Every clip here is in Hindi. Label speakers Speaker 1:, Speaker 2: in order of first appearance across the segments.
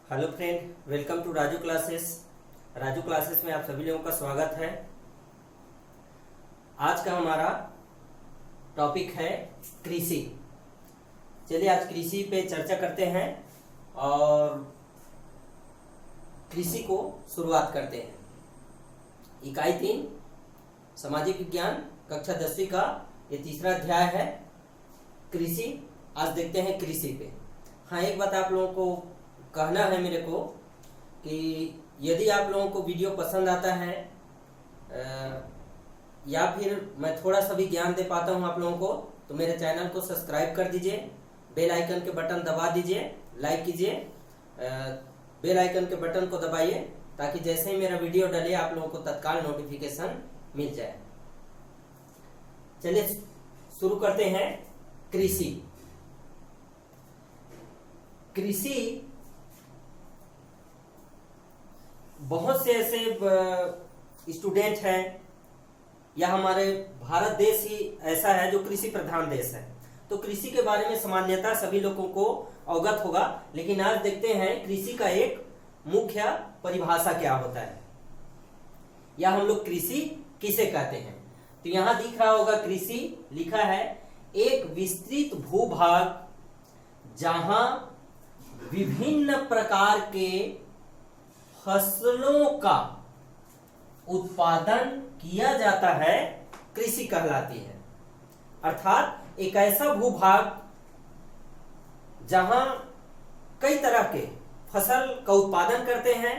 Speaker 1: Hello friend, welcome to Raju classes. Raju classes में आप सभी लोगों का स्वागत है। आज का हमारा टॉपिक है कृषि। चलिए आज कृषि पे चर्चा करते हैं और कृषि को शुरुआत करते हैं। इकाई 3 सामाजिक विज्ञान कक्षा 10वीं का ये तीसरा अध्याय है कृषि। आज देखते हैं कृषि पे। हाँ, एक बात आप लोगों को कहना है मेरे को कि यदि आप लोगों को वीडियो पसंद आता है या फिर मैं थोड़ा सा भी ज्ञान दे पाता हूँ आप लोगों को, तो मेरे चैनल को सब्सक्राइब कर दीजिए, बेल आइकन के बटन दबा दीजिए, लाइक कीजिए, बेल आइकन के बटन को दबाइए ताकि जैसे ही मेरा वीडियो डले आप लोगों को तत्काल नोटिफिकेशन मिल जाए। चलिए शुरू करते हैं। कृषि कृषि बहुत से ऐसे स्टूडेंट हैं या हमारे भारत देश ही ऐसा है जो कृषि प्रधान देश है, तो कृषि के बारे में सामान्यतः सभी लोगों को अवगत होगा। लेकिन आज देखते हैं कृषि का एक मुख्य परिभाषा क्या होता है या हम लोग कृषि किसे कहते हैं। तो यहां दिख रहा होगा कृषि लिखा है, एक विस्तृत भूभाग जहां विभिन्न प्रकार के फसलों का उत्पादन किया जाता है, कृषि कहलाती है। अर्थात एक ऐसा भूभाग जहां कई तरह के फसल का उत्पादन करते हैं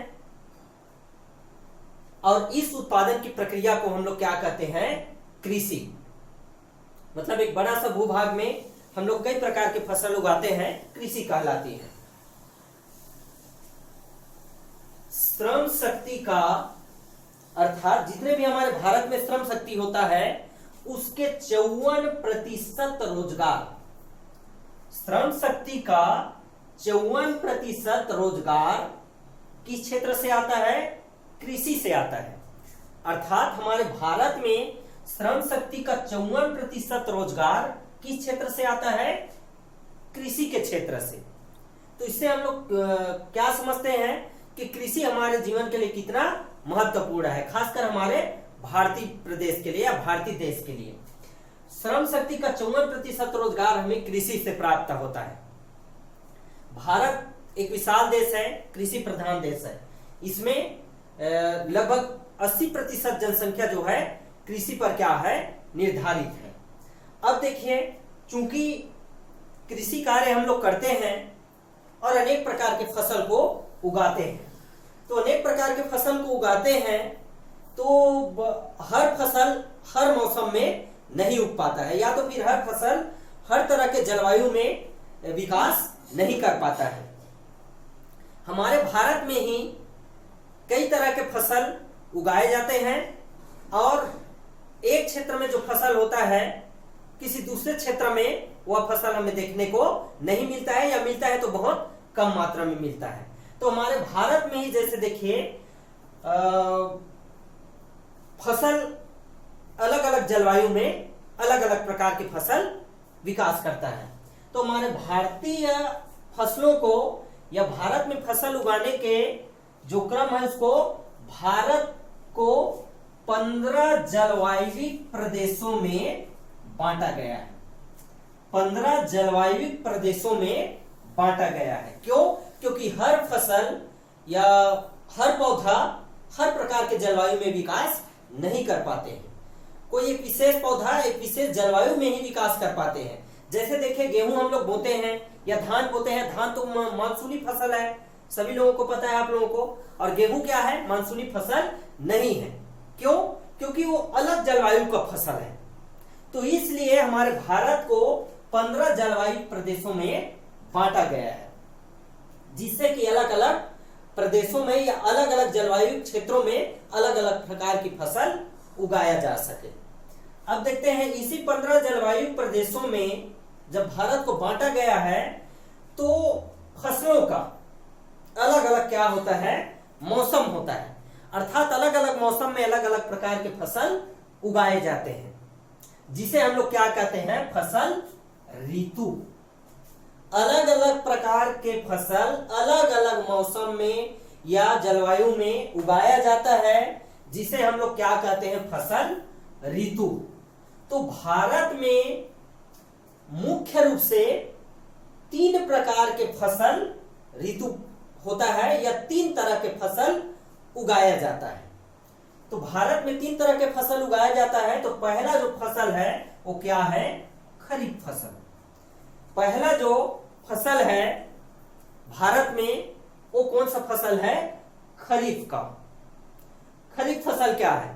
Speaker 1: और इस उत्पादन की प्रक्रिया को हम लोग क्या कहते हैं, कृषि। मतलब एक बड़ा सा भूभाग में हम लोग कई प्रकार के फसल उगाते हैं, कृषि कहलाती है। श्रम शक्ति का अर्थात जितने भी हमारे भारत में श्रम शक्ति होता है उसके 54% रोजगार, श्रम शक्ति का 54% रोजगार किस क्षेत्र से आता है, कृषि से आता है। अर्थात हमारे भारत में श्रम शक्ति का 54% रोजगार किस क्षेत्र से आता है, कृषि के क्षेत्र से। तो इससे हम लोग क्या समझते हैं कि कृषि हमारे जीवन के लिए कितना महत्वपूर्ण है, खासकर हमारे भारतीय प्रदेश के लिए या भारतीय देश के लिए। श्रम शक्ति का 54% रोजगार हमें कृषि से प्राप्त होता है। भारत एक विशाल देश है, कृषि प्रधान देश है। इसमें लगभग 80% जनसंख्या जो है कृषि पर क्या है, निर्धारित है। अब देखिए, चूंकि कृषि कार्य हम लोग करते हैं और अनेक प्रकार के फसल को उगाते हैं, तो अनेक प्रकार के फसल को उगाते हैं तो हर फसल हर मौसम में नहीं उग पाता है, या तो फिर हर फसल हर तरह के जलवायु में विकास नहीं कर पाता है। हमारे भारत में ही कई तरह के फसल उगाए जाते हैं और एक क्षेत्र में जो फसल होता है किसी दूसरे क्षेत्र में वह फसल हमें देखने को नहीं मिलता है, या मिलता है तो बहुत कम मात्रा में मिलता है। तो हमारे भारत में ही जैसे देखिए फसल अलग अलग जलवायु में अलग अलग प्रकार की फसल विकास करता है। तो हमारे भारतीय फसलों को या भारत में फसल उगाने के जो क्रम है उसको भारत को 15 जलवायु प्रदेशों में बांटा गया है। 15 जलवायु प्रदेशों में बांटा गया है। क्यों? क्योंकि हर फसल या हर पौधा हर प्रकार के जलवायु में विकास नहीं कर पाते हैं। कोई एक विशेष पौधा एक विशेष जलवायु में ही विकास कर पाते हैं। जैसे देखिए, गेहूं हम लोग बोते हैं या धान बोते हैं। धान तो मानसूनी फसल है, सभी लोगों को पता है आप लोगों को। और गेहूं क्या है, मानसूनी फसल नहीं है। क्यों? क्योंकि वो अलग जलवायु का फसल है। तो इसलिए हमारे भारत को 15 जलवायु प्रदेशों में बांटा गया है, जिससे कि अलग अलग प्रदेशों में या अलग अलग जलवायु क्षेत्रों में अलग अलग प्रकार की फसल उगाया जा सके। अब देखते हैं, इसी 15 जलवायु प्रदेशों में जब भारत को बांटा गया है तो फसलों का अलग अलग क्या होता है, मौसम होता है। अर्थात अलग अलग मौसम में अलग अलग प्रकार के फसल उगाए जाते हैं, जिसे हम लोग क्या कहते हैं, फसल ऋतु। अलग अलग प्रकार के फसल अलग अलग मौसम में या जलवायु में उगाया जाता है, जिसे हम लोग क्या कहते हैं, फसल ऋतु। तो भारत में मुख्य रूप से 3 प्रकार के फसल ऋतु होता है या 3 तरह के फसल उगाया जाता है। तो भारत में 3 तरह के फसल उगाया जाता है। तो पहला जो फसल है वो क्या है, खरीफ फसल। पहला जो फसल है भारत में वो कौन सा फसल है, खरीफ का। खरीफ फसल क्या है,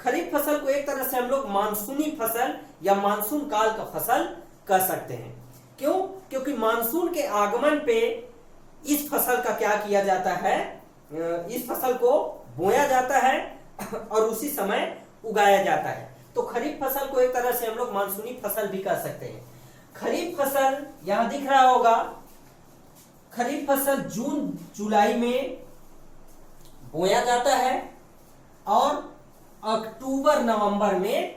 Speaker 1: खरीफ फसल को एक तरह से हम लोग मानसूनी फसल या मानसून काल का फसल कह सकते हैं। क्यों, क्योंकि मानसून के आगमन पे इस फसल का क्या किया जाता है, इस फसल को बोया जाता है और उसी समय उगाया जाता है। तो खरीफ फसल को एक तरह से हम लोग मानसूनी फसल भी कह सकते हैं। खरीफ फसल यहां दिख रहा होगा, खरीफ फसल जून जुलाई में बोया जाता है और अक्टूबर नवंबर में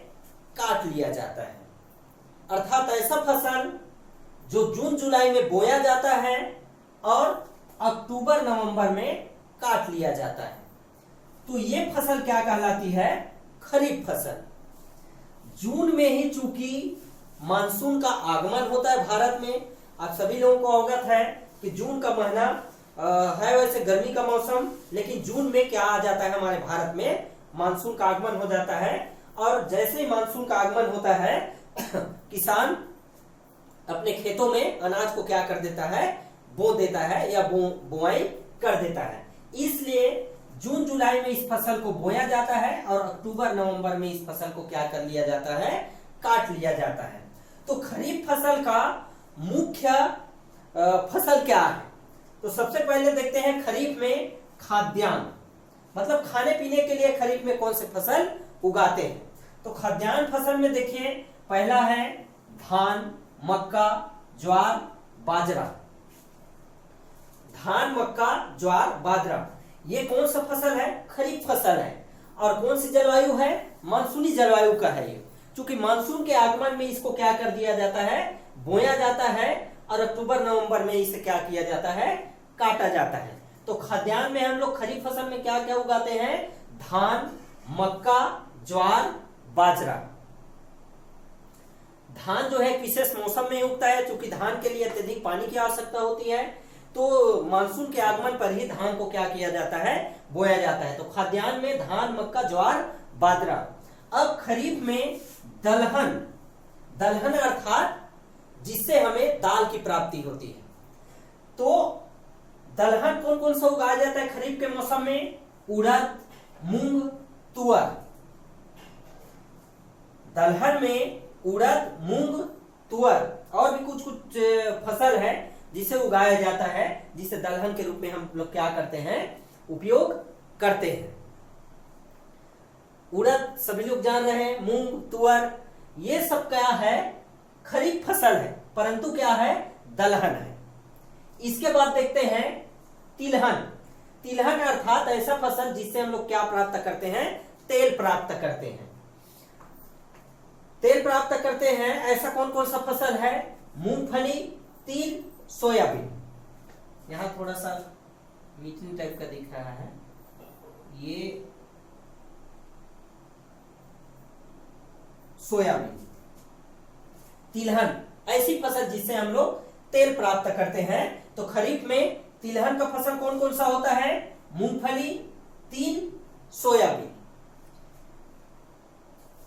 Speaker 1: काट लिया जाता है। अर्थात ऐसा फसल जो जून जुलाई में बोया जाता है और अक्टूबर नवंबर में काट लिया जाता है, तो ये फसल क्या कहलाती है, खरीफ फसल। जून में ही चूंकि मानसून का आगमन होता है भारत में, आप सभी लोगों को अवगत है कि जून का महीना है वैसे गर्मी का मौसम, लेकिन जून में क्या आ जाता है, हमारे भारत में मानसून का आगमन हो जाता है। और जैसे ही मानसून का आगमन होता है किसान अपने खेतों में अनाज को क्या कर देता है, बो देता है या बुआई कर देता है। इसलिए जून जुलाई में इस फसल को बोया जाता है और अक्टूबर नवंबर में इस फसल को क्या कर लिया जाता है, काट लिया जाता है। तो खरीफ फसल का मुख्य फसल क्या है, तो सबसे पहले देखते हैं खरीफ में खाद्यान्न, मतलब खाने पीने के लिए खरीफ में कौन से फसल उगाते हैं। तो खाद्यान्न फसल में देखिए पहला है धान, मक्का, ज्वार, बाजरा। धान, मक्का, ज्वार, बाजरा, ये कौन सा फसल है, खरीफ फसल है। और कौन सी जलवायु है, मानसूनी जलवायु का है ये। क्योंकि मानसून के आगमन में इसको क्या कर दिया जाता है, बोया जाता है और अक्टूबर नवंबर में इसे क्या किया जाता है, काटा जाता है। तो खाद्यान्न में हम लोग खरीफ फसल में क्या क्या उगाते हैं, धान, मक्का, ज्वार, बाजरा। धान जो है विशेष मौसम में उगता है, क्योंकि धान के लिए अत्यधिक पानी की आवश्यकता होती है। तो मानसून के आगमन पर ही धान को क्या किया जाता है, बोया जाता है। तो खाद्यान्न में धान, मक्का, ज्वार, बाजरा। अब खरीफ में दलहन, दलहन अर्थात जिससे हमें दाल की प्राप्ति होती है। तो दलहन कौन कौन सा उगाया जाता है खरीफ के मौसम में, उड़द, मूंग, तुअर। दलहन में उड़द, मूंग, तुअर और भी कुछ कुछ फसल है जिसे उगाया जाता है, जिसे दलहन के रूप में हम लोग क्या करते हैं, उपयोग करते हैं। उड़द सभी लोग जान रहे हैं, मूंग, तुअर, ये सब क्या है, खरीफ फसल है, परंतु क्या है, दलहन है। इसके बाद देखते हैं तिलहन। तिलहन अर्थात ऐसा फसल जिससे हम लोग क्या प्राप्त करते हैं, तेल प्राप्त करते हैं। तेल प्राप्त करते हैं, ऐसा कौन कौन सा फसल है, मूंगफली, तिल, सोयाबीन। यहां थोड़ा सा मीटिंग टाइप का दिख रहा है, ये सोयाबीन। तिलहन ऐसी फसल जिससे हम लोग तेल प्राप्त करते हैं। तो खरीफ में तिलहन का फसल कौन कौन सा होता है, मूंगफली, तिल, सोयाबीन।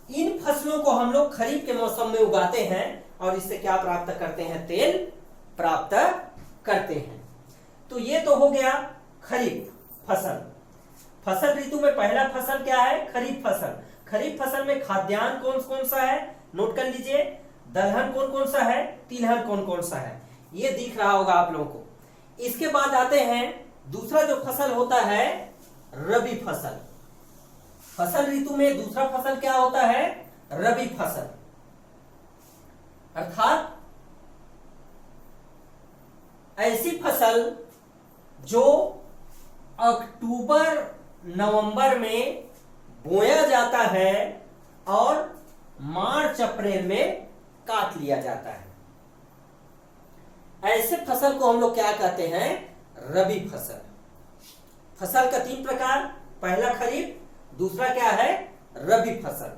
Speaker 1: इन फसलों को हम लोग खरीफ के मौसम में उगाते हैं और इससे क्या प्राप्त करते हैं, तेल प्राप्त करते हैं। तो ये तो हो गया खरीफ फसल। फसल ऋतु में पहला फसल क्या है, खरीफ फसल। खरीफ फसल में खाद्यान्न कौन कौन सा है, नोट कर लीजिए। दलहन कौन कौन सा है, तिलहन कौन कौन सा है, ये दिख रहा होगा आप लोगों को। इसके बाद आते हैं दूसरा जो फसल होता है, रबी फसल। फसल ऋतु में दूसरा फसल क्या होता है, रबी फसल। अर्थात ऐसी फसल जो अक्टूबर नवंबर में बोया जाता है और मार्च अप्रैल में काट लिया जाता है। ऐसे फसल को हम लोग क्या कहते हैं? रबी फसल। फसल का 3 प्रकार, पहला खरीफ, दूसरा क्या है? रबी फसल।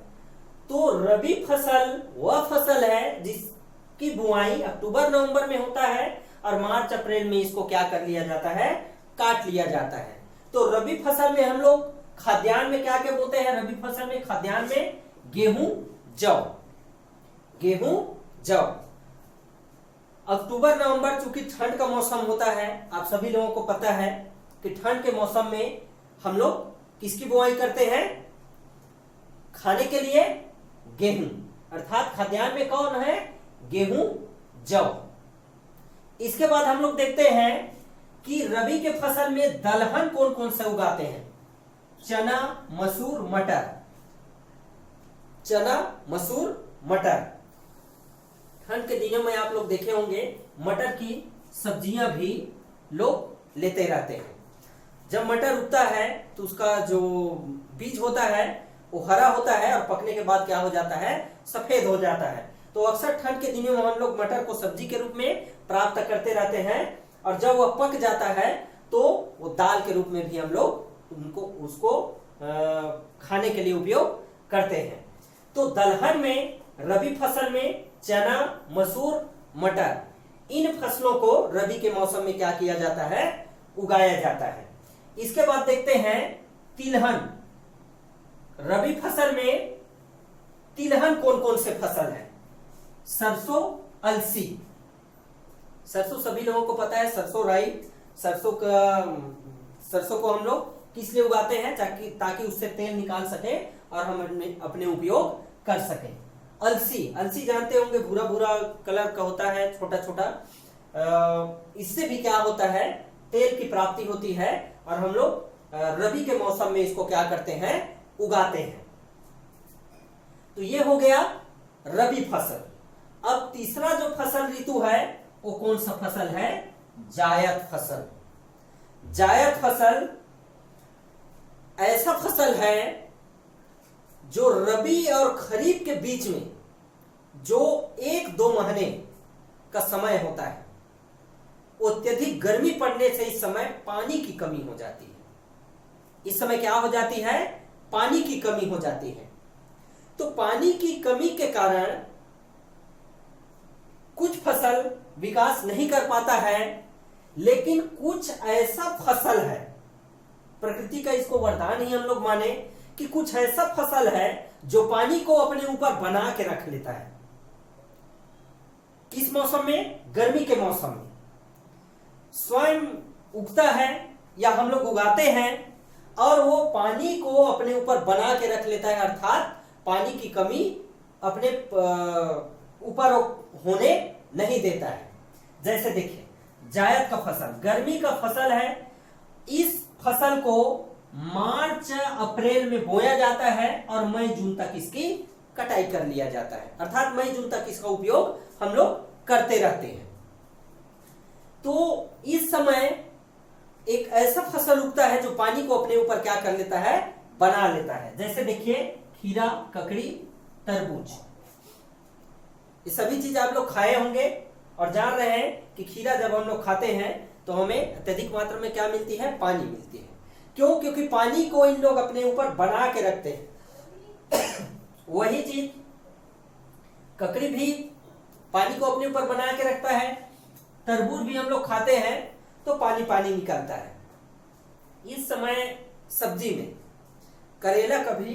Speaker 1: तो रबी फसल वह फसल है जिसकी बुआई अक्टूबर नवंबर में होता है और मार्च अप्रैल में इसको क्या कर लिया जाता है? काट लिया जाता है। तो रबी फसल में हम लोग खाद्यान्न में क्या क्या बोते हैं? रबी फसल में खाद्यान्न में गेहूं, जौ। गेहूं, जौ। अक्टूबर नवंबर चूंकि ठंड का मौसम होता है, आप सभी लोगों को पता है कि ठंड के मौसम में हम लोग किसकी बुआई करते हैं? खाने के लिए गेहूं, अर्थात खाद्यान्न में कौन है? गेहूं, जौ। इसके बाद हम लोग देखते हैं कि रबी के फसल में दलहन कौन कौन से उगाते हैं? चना, मसूर, मटर। चना, मसूर, मटर। ठंड के दिनों में आप लोग देखे होंगे मटर की सब्जियां भी लोग लेते रहते हैं। जब मटर उगता है तो उसका जो बीज होता है वो हरा होता है और पकने के बाद क्या हो जाता है? सफेद हो जाता है। तो अक्सर ठंड के दिनों में हम लोग मटर को सब्जी के रूप में प्राप्त करते रहते हैं और जब वह पक जाता है तो वो दाल के रूप में भी हम लोग उसको खाने के लिए उपयोग करते हैं। तो दलहन में, रबी फसल में चना, मसूर, मटर, इन फसलों को रबी के मौसम में क्या किया जाता है? उगाया जाता है। इसके बाद देखते हैं तिलहन। रबी फसल में तिलहन कौन कौन से फसल है? सरसों, अलसी। सरसों सभी लोगों को पता है, सरसों राई। सरसों को हम लोग किस लिए उगाते हैं? ताकि उससे तेल निकाल सके और हम अपने उपयोग कर सकें। अलसी, अलसी जानते होंगे, भूरा भूरा कलर का होता है, छोटा छोटा। इससे भी क्या होता है? तेल की प्राप्ति होती है और हम लोग रबी के मौसम में इसको क्या करते हैं? उगाते हैं। तो ये हो गया रबी फसल। अब तीसरा जो फसल ऋतु है वो कौन सा फसल है? जायद फसल। जायद फसल ऐसा फसल है जो रबी और खरीफ के बीच में जो 1-2 महीने का समय होता है, अत्यधिक गर्मी पड़ने से इस समय पानी की कमी हो जाती है। इस समय क्या हो जाती है? पानी की कमी हो जाती है। तो पानी की कमी के कारण कुछ फसल विकास नहीं कर पाता है, लेकिन कुछ ऐसा फसल है, प्रकृति का इसको वरदान ही हम लोग माने कि कुछ ऐसा फसल है जो पानी को अपने ऊपर बना के रख लेता है। किस मौसम में? गर्मी के मौसम में स्वयं उगता है या हम लोग उगाते हैं और वो पानी को अपने ऊपर बना के रख लेता है, अर्थात पानी की कमी अपने ऊपर होने नहीं देता है। जैसे देखिए जायद का फसल गर्मी का फसल है। इस फसल को मार्च अप्रैल में बोया जाता है और मई जून तक इसकी कटाई कर लिया जाता है, अर्थात मई जून तक इसका उपयोग हम लोग करते रहते हैं। तो इस समय एक ऐसा फसल उगता है जो पानी को अपने ऊपर क्या कर लेता है? बना लेता है। जैसे देखिए खीरा, ककड़ी, तरबूज, ये सभी चीज आप लोग खाए होंगे और जान रहे हैं कि खीरा जब हम लोग खाते हैं तो हमें अत्यधिक मात्रा में क्या मिलती है? पानी मिलती है। क्यों? क्योंकि पानी को इन लोग अपने ऊपर बना के रखते हैं। वही चीज ककड़ी भी पानी को अपने ऊपर बना के रखता है, तरबूज भी हम लोग खाते हैं तो पानी पानी निकलता है। इस समय सब्जी में करेला का भी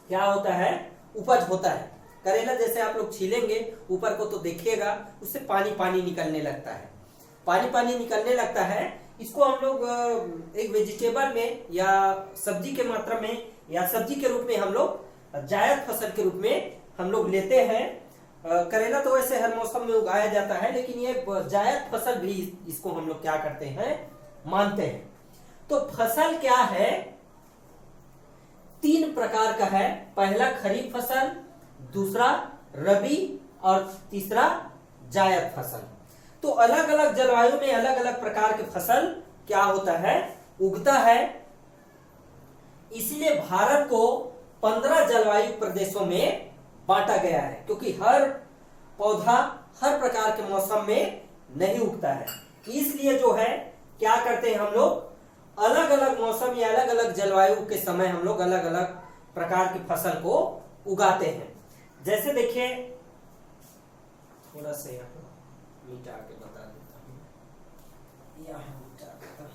Speaker 1: क्या होता है? उपज होता है। करेला जैसे आप लोग छीलेंगे ऊपर को तो देखिएगा उससे पानी पानी निकलने लगता है, पानी पानी निकलने लगता है। इसको हम लोग एक वेजिटेबल में या सब्जी के मात्रा में या सब्जी के रूप में हम लोग जायद फसल के रूप में हम लोग लेते हैं। करेला तो वैसे हर मौसम में उगाया जाता है, लेकिन ये जायद फसल भी इसको हम लोग क्या करते हैं? मानते हैं। तो फसल क्या है? 3 प्रकार का है। पहला खरीफ फसल, दूसरा रबी और तीसरा जायद फसल। तो अलग अलग जलवायु में अलग अलग प्रकार के फसल क्या होता है? उगता है। इसलिए भारत को 15 जलवायु प्रदेशों में बांटा गया है, क्योंकि हर पौधा हर प्रकार के मौसम में नहीं उगता है। इसलिए जो है क्या करते हैं हम लोग, अलग अलग मौसम या अलग अलग जलवायु के समय हम लोग अलग अलग प्रकार की फसल को उगाते हैं। जैसे देखिए, थोड़ा सा यहाँ मिटा के बता देता हूँ, यहाँ मिटा देता हूँ।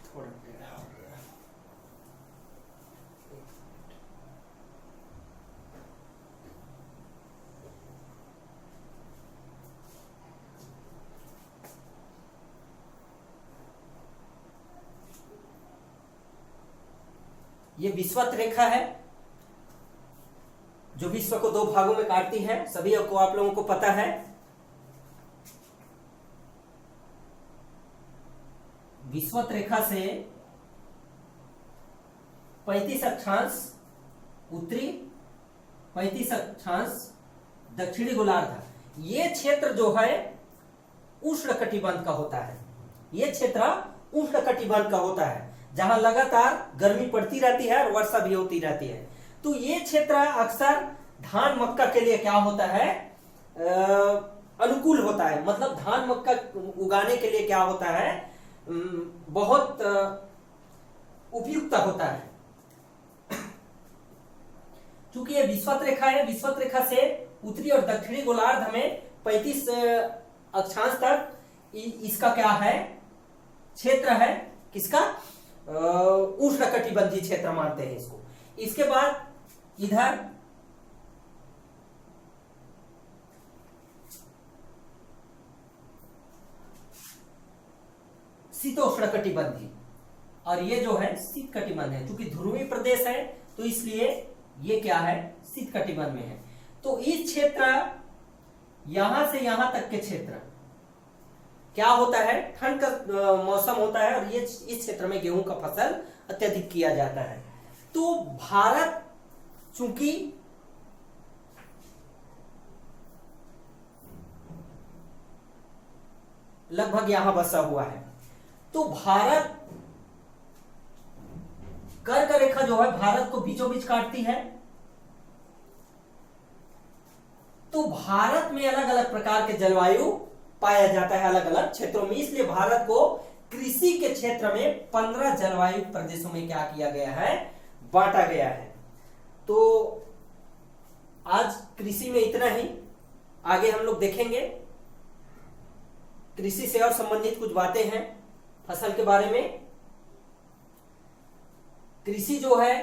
Speaker 1: थोड़ा टेढ़ा हो गया। ये विषुवत रेखा है जो विश्व को दो भागों में काटती है, सभी को आप लोगों को पता है। विषुवत रेखा से 35 अक्षांश उत्तरी, 35 अक्षांश दक्षिणी गोलार्ध, ये क्षेत्र जो है उष्णकटिबंध का होता है। ये क्षेत्र उष्णकटिबंध का होता है जहां लगातार गर्मी पड़ती रहती है और वर्षा भी होती रहती है। तो ये क्षेत्र अक्सर धान मक्का के लिए क्या होता है, अनुकूल होता है। मतलब धान मक्का उगाने के लिए क्या होता है, बहुत उपयुक्त होता है। चूंकि ये विषुवत रेखा है, विषुवत रेखा से उत्तरी और दक्षिणी गोलार्ध में 35 अक्षांश तक इसका क्या है, क्षेत्र है। किसका, उष्णकटिबंधीय क्षेत्र मानते हैं इसको। इसके बाद इधर शीतोष्णकटिबंधीय, और ये जो है शीत कटिबंध है। क्योंकि ध्रुवीय प्रदेश है तो इसलिए ये क्या है, शीत कटिबंध में है। तो इस क्षेत्र, यहां से यहां तक के क्षेत्र क्या होता है, ठंड का मौसम होता है और ये इस क्षेत्र में गेहूं का फसल अत्यधिक किया जाता है। तो भारत चूंकि लगभग यहां बसा हुआ है, तो भारत कर्क रेखा जो है भारत को बीचों बीच काटती है। तो भारत में अलग अलग प्रकार के जलवायु पाया जाता है अलग अलग क्षेत्रों में। इसलिए भारत को कृषि के क्षेत्र में 15 जलवायु प्रदेशों में क्या किया गया है, बांटा गया है। तो आज कृषि में इतना ही, आगे हम लोग देखेंगे कृषि से और संबंधित कुछ बातें हैं फसल के बारे में। कृषि जो है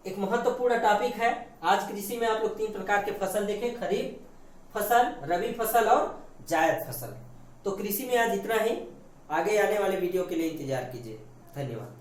Speaker 1: एक महत्वपूर्ण टॉपिक है। आज कृषि में आप लोग 3 प्रकार के फसल देखें, खरीफ फसल, रबी फसल और जायद फसल। तो कृषि में आज इतना ही, आगे आने वाले वीडियो के लिए इंतजार कीजिए। धन्यवाद।